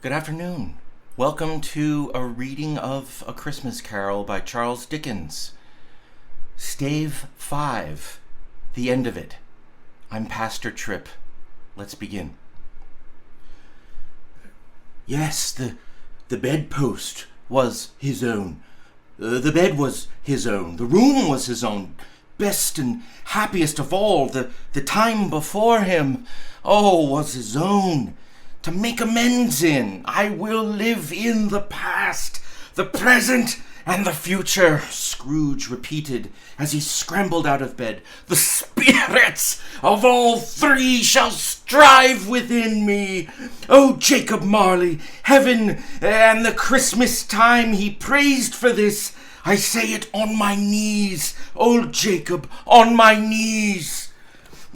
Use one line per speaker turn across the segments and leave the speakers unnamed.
Good afternoon. Welcome to a reading of A Christmas Carol by Charles Dickens. Stave 5, the end of it. I'm Pastor Tripp. Let's begin. Yes, the bedpost was his own. The bed was his own. The room was his own. Best and happiest of all, the time before him, was his own. To make amends in, I will live in the past, the present, and the future, Scrooge repeated as he scrambled out of bed. The spirits of all three shall strive within me. Oh, Jacob Marley, heaven and the Christmas time he praised for this. I say it on my knees, old Jacob, on my knees.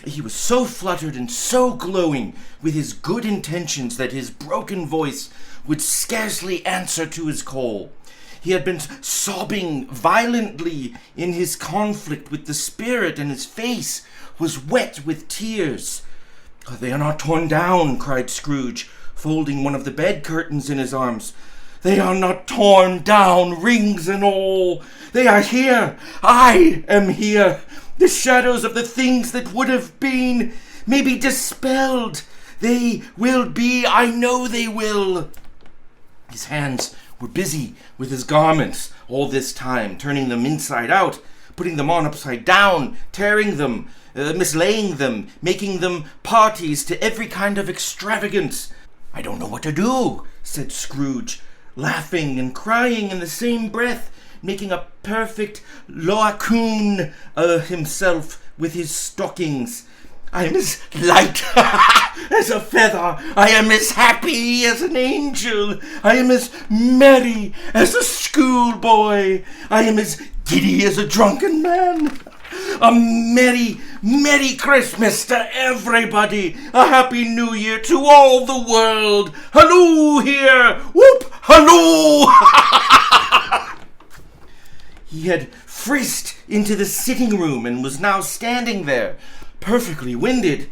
He was so fluttered and so glowing with his good intentions that his broken voice would scarcely answer to his call. He had been sobbing violently in his conflict with the spirit, and his face was wet with tears. "They are not torn down," cried Scrooge, folding one of the bed curtains in his arms. "They are not torn down, rings and all. They are here. I am here. The shadows of the things that would have been may be dispelled. They will be, I know they will." His hands were busy with his garments all this time, turning them inside out, putting them on upside down, tearing them, mislaying them, making them parties to every kind of extravagance. "I don't know what to do," said Scrooge, laughing and crying in the same breath, making a perfect Laocoon himself with his stockings. "I am as light as a feather. I am as happy as an angel. I am as merry as a schoolboy. I am as giddy as a drunken man. A merry, merry Christmas to everybody. A happy New Year to all the world. Halloo here! Whoop! Halloo!" He had frisked into the sitting room and was now standing there, perfectly winded.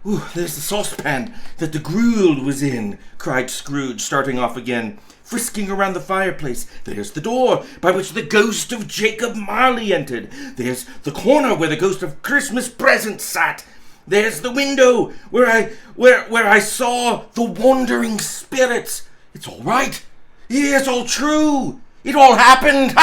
"There's the saucepan that the gruel was in," cried Scrooge, starting off again, frisking around the fireplace. "There's the door by which the ghost of Jacob Marley entered. There's the corner where the ghost of Christmas Present sat. There's the window where I saw the wandering spirits. It's all right. It's all true. It all happened."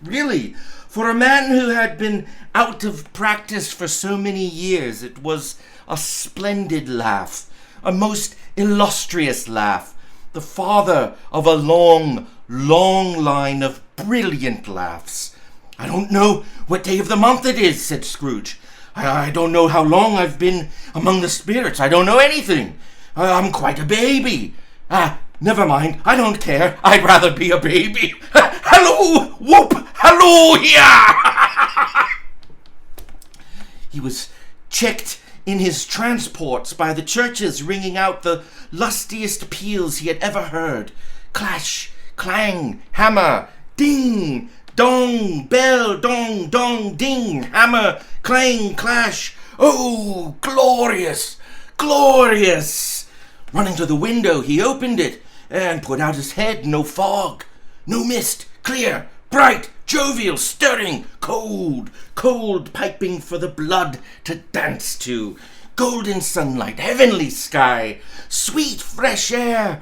Really, for a man who had been out of practice for so many years, it was a splendid laugh, a most illustrious laugh, the father of a long, long line of brilliant laughs. "I don't know what day of the month it is," said Scrooge. I don't know how long I've been among the spirits. I don't know anything. I'm quite a baby. Never mind. I don't care. I'd rather be a baby. Hello! Whoop! Hello here!" He was checked in his transports by the churches ringing out the lustiest peals he had ever heard. Clash, clang, hammer, ding, dong, bell, dong, dong, ding, hammer, clang, clash. Oh, glorious, glorious! Running to the window, he opened it and put out his head. No fog, no mist, clear, bright, jovial, stirring, cold, cold, piping for the blood to dance to. Golden sunlight, heavenly sky, sweet fresh air,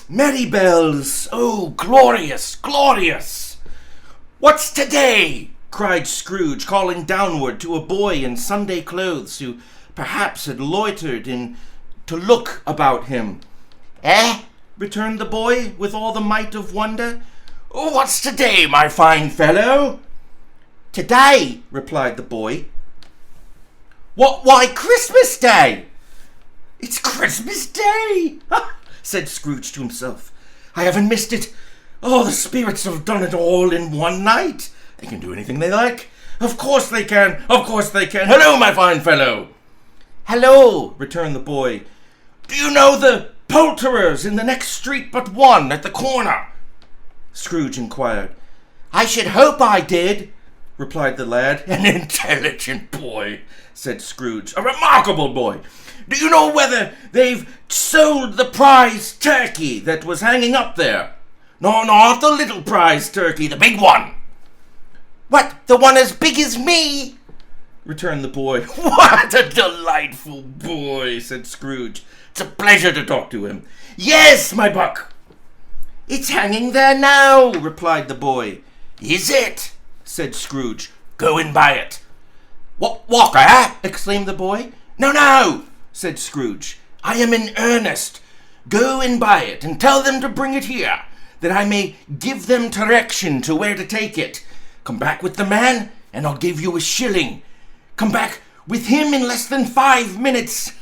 merry bells. Oh, glorious, glorious! "What's today?" cried Scrooge, calling downward to a boy in Sunday clothes who perhaps had loitered in to look about him. "Eh?" returned the boy with all the might of wonder. "What's today, my fine fellow?" "Today," replied the boy. Why, Christmas Day!" "It's Christmas Day!" said Scrooge to himself. "I haven't missed it. Oh, the spirits have done it all in one night. They can do anything they like. Of course they can. Of course they can. Hello, my fine fellow." "Hello," returned the boy. "Do you know the poulterers in the next street but one at the corner?" Scrooge inquired. "I should hope I did," replied the lad. An intelligent boy, said Scrooge. A remarkable boy. Do you know whether they've sold the prize turkey that was hanging up there? No, not the little prize turkey, the big one. What, the one as big as me? Returned the boy. What a delightful boy, said Scrooge. It's a pleasure to talk to him. Yes, my buck. It's hanging there now, replied the boy. Is it? Said Scrooge. Go and buy it. What, Walker? Exclaimed the boy. No, said Scrooge. I am in earnest. Go and buy it, and tell them to bring it here, that I may give them direction to where to take it. Come back with the man, and I'll give you a shilling. Come back with him in less than 5 minutes,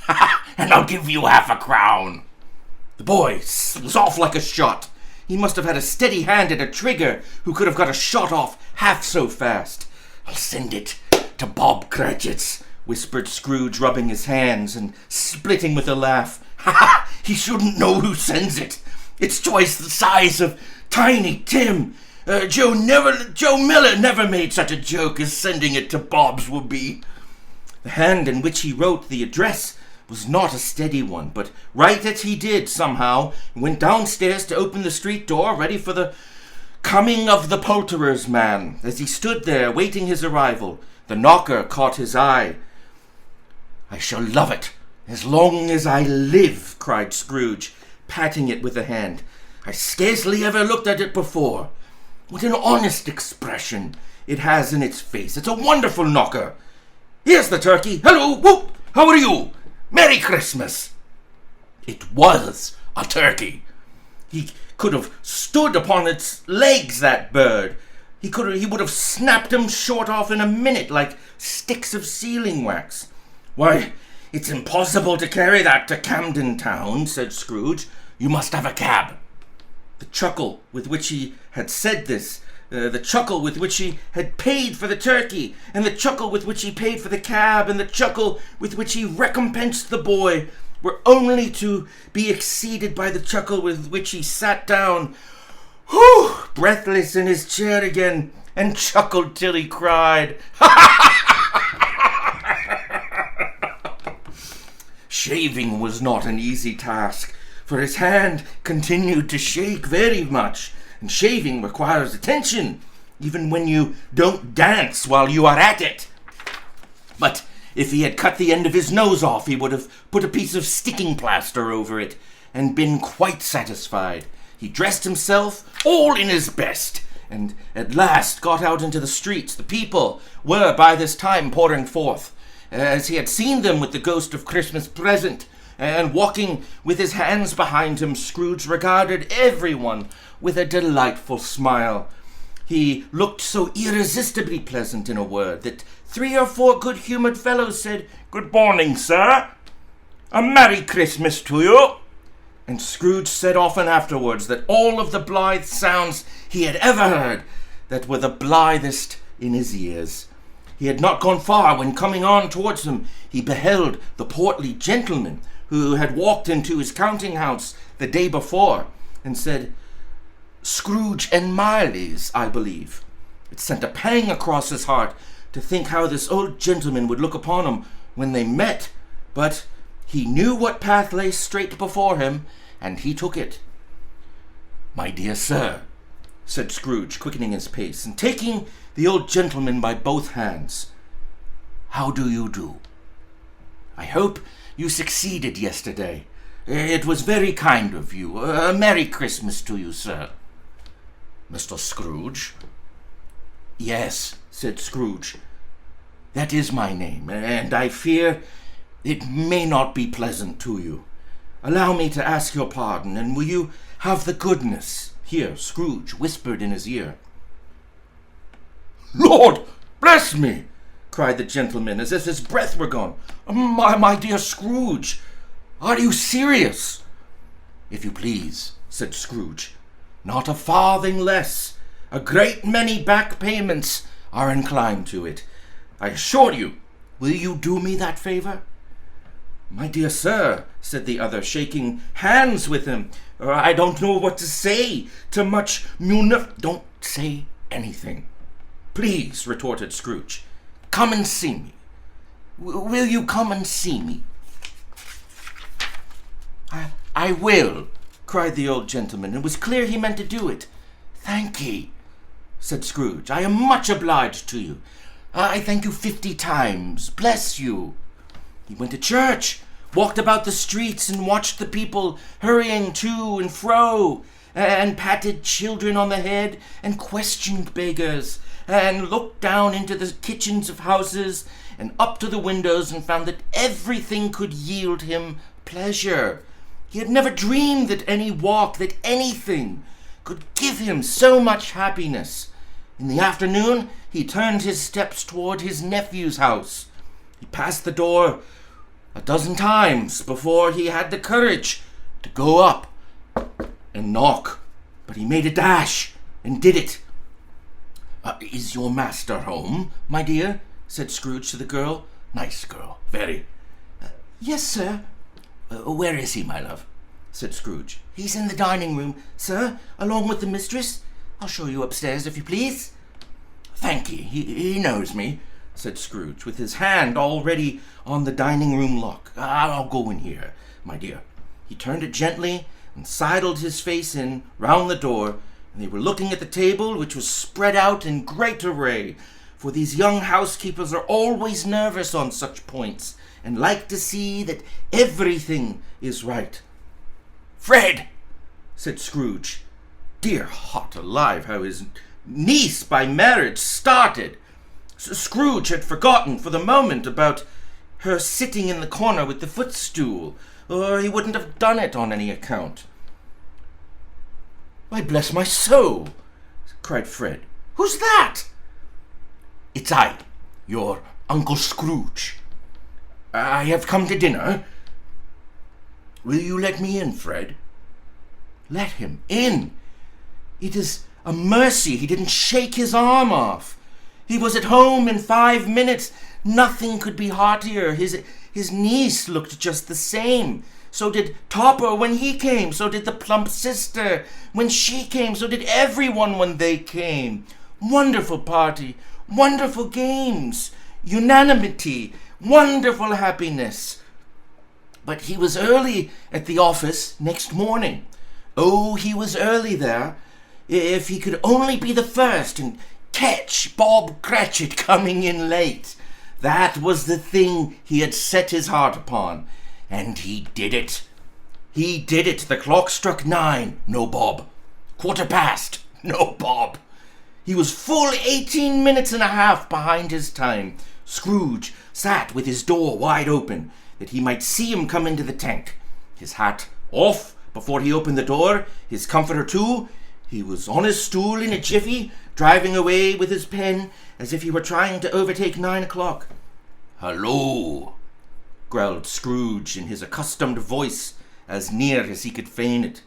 and I'll give you half a crown. The boy was off like a shot. He must have had a steady hand at a trigger who could have got a shot off half so fast. I'll send it to Bob Cratchit's, whispered Scrooge, rubbing his hands and splitting with a laugh. He shouldn't know who sends it. It's twice the size of Tiny Tim. Joe Miller never made such a joke as sending it to Bob's would be. The hand in which he wrote the address was not a steady one, but write it he did somehow, and went downstairs to open the street door, ready for the coming of the poulterer's man. As he stood there waiting his arrival, the knocker caught his eye. I shall love it as long as I live, cried Scrooge, patting it with a hand. I scarcely ever looked at it before. What an honest expression it has in its face. It's a wonderful knocker. Here's the turkey. Hello, whoop, how are you? Merry Christmas. It was a turkey. He could have stood upon its legs, that bird. He would have snapped him short off in a minute like sticks of sealing wax. Why, it's impossible to carry that to Camden Town, said Scrooge. You must have a cab. The chuckle with which he had said this, the chuckle with which he had paid for the turkey, and the chuckle with which he paid for the cab, and the chuckle with which he recompensed the boy, were only to be exceeded by the chuckle with which he sat down, breathless in his chair again, and chuckled till he cried. Shaving was not an easy task, for his hand continued to shake very much, and shaving requires attention, even when you don't dance while you are at it. But if he had cut the end of his nose off, he would have put a piece of sticking plaster over it, and been quite satisfied. He dressed himself all in his best, and at last got out into the streets. The people were by this time pouring forth, as he had seen them with the ghost of Christmas present, and walking with his hands behind him, Scrooge regarded everyone with a delightful smile. He looked so irresistibly pleasant, in a word, that 3 or 4 good-humoured fellows said, "Good morning, sir. A Merry Christmas to you." And Scrooge said often afterwards that all of the blithe sounds he had ever heard, that were the blithest in his ears. He had not gone far when, coming on towards him, he beheld the portly gentleman who had walked into his counting-house the day before, and said, "Scrooge and Marley's, I believe." It sent a pang across his heart to think how this old gentleman would look upon him when they met, but he knew what path lay straight before him, and he took it. "My dear sir," said Scrooge, quickening his pace, and taking the old gentleman by both hands, "how do you do? I hope you succeeded yesterday. It was very kind of you. A Merry Christmas to you, sir." "Mr. Scrooge?" "Yes," said Scrooge. "That is my name, and I fear it may not be pleasant to you. Allow me to ask your pardon, and will you have the goodness—" Here Scrooge whispered in his ear. "Lord bless me!" cried the gentleman, as if his breath were gone. My dear Scrooge, are you serious?" "If you please," said Scrooge. "Not a farthing less. A great many back payments are inclined to it. I assure you. Will you do me that favor?" "My dear sir," said the other, shaking hands with him, "I don't know what to say to much Don't say anything. Please, retorted Scrooge, come and see me. Will you come and see me? I will, cried the old gentleman. It was clear he meant to do it. Thank ye, said Scrooge. I am much obliged to you. I thank you 50 times. Bless you. He went to church, walked about the streets, and watched the people hurrying to and fro, and patted children on the head, and questioned beggars, and looked down into the kitchens of houses, and up to the windows, and found that everything could yield him pleasure. He had never dreamed that any walk, that anything, could give him so much happiness. In the afternoon, he turned his steps toward his nephew's house. He passed the door 12 times before he had the courage to go up and knock. But he made a dash and did it. Is your master home, my dear? Said Scrooge to the girl. Nice girl, very. Yes, sir. Where is he, my love? Said Scrooge. He's in the dining room, sir, along with the mistress. I'll show you upstairs, if you please. Thank ye. He knows me, said Scrooge, with his hand already on the dining room lock. I'll go in here, my dear. He turned it gently and sidled his face in round the door, and they were looking at the table, which was spread out in great array, for these young housekeepers are always nervous on such points, and like to see that everything is right. Fred, said Scrooge. Dear heart alive, how his niece by marriage started. Scrooge had forgotten for the moment about her sitting in the corner with the footstool, or he wouldn't have done it on any account. Why, bless my soul, cried Fred. Who's that? It's I, your Uncle Scrooge. I have come to dinner. Will you let me in, Fred? Let him in? It is a mercy he didn't shake his arm off. He was at home in 5 minutes. Nothing could be heartier. His niece looked just the same. So did Topper when he came. So did the plump sister when she came. So did everyone when they came. Wonderful party. Wonderful games. Unanimity. Wonderful happiness. But he was early at the office next morning. Oh, he was early there. If he could only be the first and catch Bob Cratchit coming in late. That was the thing he had set his heart upon. And he did it. He did it. The clock struck 9. No Bob. 1:15. No Bob. He was full 18 minutes and a half behind his time. Scrooge sat with his door wide open, that he might see him come into the tank. His hat off before he opened the door, his comforter too. He was on his stool in a jiffy, driving away with his pen as if he were trying to overtake 9 o'clock. Hello, growled Scrooge in his accustomed voice, as near as he could feign it.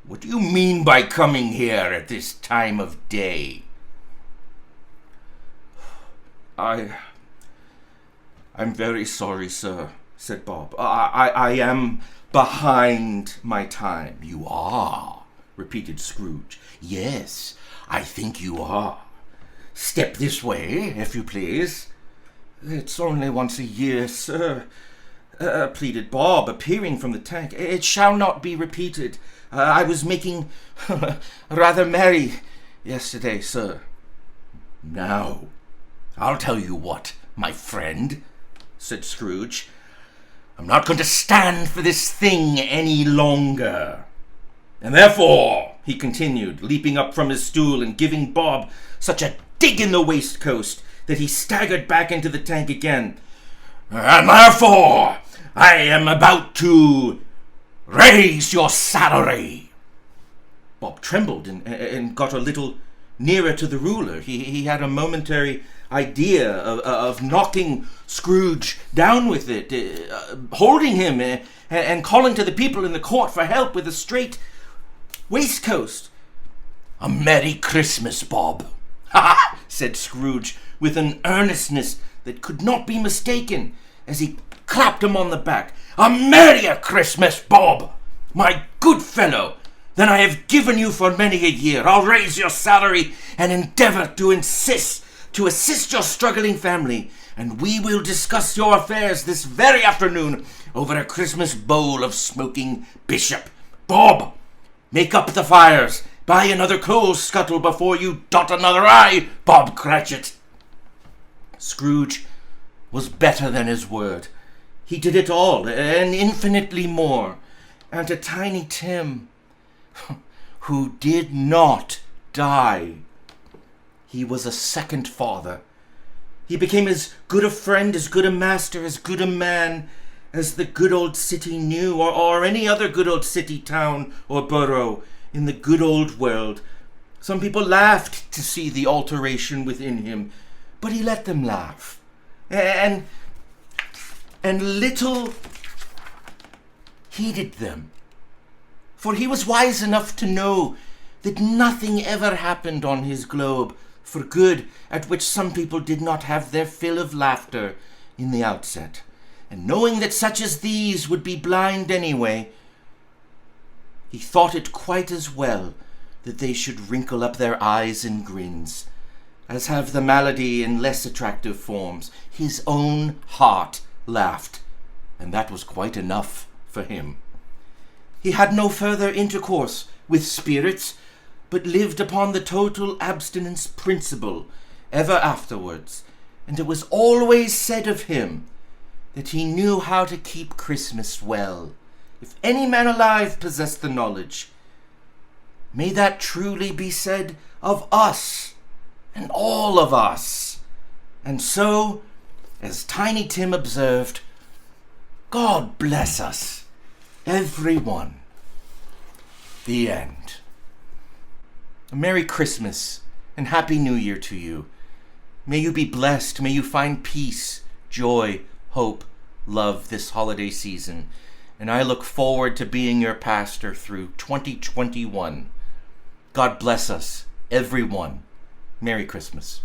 What do you mean by coming here at this time of day? I'm very sorry, sir, said Bob. I am behind my time. You are, repeated Scrooge. Yes, I think you are. Step this way, if you please. It's only once a year, sir, pleaded Bob, appearing from the tank. It shall not be repeated. I was making rather merry yesterday, sir. Now, I'll tell you what, my friend, said Scrooge. I'm not going to stand for this thing any longer. And therefore, he continued, leaping up from his stool and giving Bob such a dig in the waistcoat that he staggered back into the tank again. And therefore, I am about to raise your salary. Bob trembled and got a little nearer to the ruler. He had a momentary idea of knocking Scrooge down with it, holding him and calling to the people in the court for help with a straight waistcoat. A Merry Christmas, Bob. Ha! Said Scrooge with an earnestness that could not be mistaken as he clapped him on the back. A Merry Christmas, Bob, my good fellow. than I have given you for many a year. I'll raise your salary and endeavour to assist your struggling family, and we will discuss your affairs this very afternoon over a Christmas bowl of smoking bishop. Bob, make up the fires. Buy another coal scuttle before you dot another I, Bob Cratchit." Scrooge was better than his word. He did it all, and infinitely more. And to Tiny Tim, who did not die, he was a second father. He became as good a friend, as good a master, as good a man as the good old city knew, or any other good old city, town, or borough in the good old world. Some people laughed to see the alteration within him, but he let them laugh. And little heeded them, for he was wise enough to know that nothing ever happened on his globe for good at which some people did not have their fill of laughter in the outset. And knowing that such as these would be blind anyway, he thought it quite as well that they should wrinkle up their eyes in grins, as have the malady in less attractive forms. His own heart laughed, and that was quite enough for him. He had no further intercourse with spirits, but lived upon the total abstinence principle ever afterwards, and it was always said of him that he knew how to keep Christmas well. If any man alive possessed the knowledge, may that truly be said of us, and all of us. And so, as Tiny Tim observed, God bless us, everyone. The end. A Merry Christmas and Happy New Year to you. May you be blessed. May you find peace, joy, hope, love this holiday season. And I look forward to being your pastor through 2021. God bless us, everyone. Merry Christmas.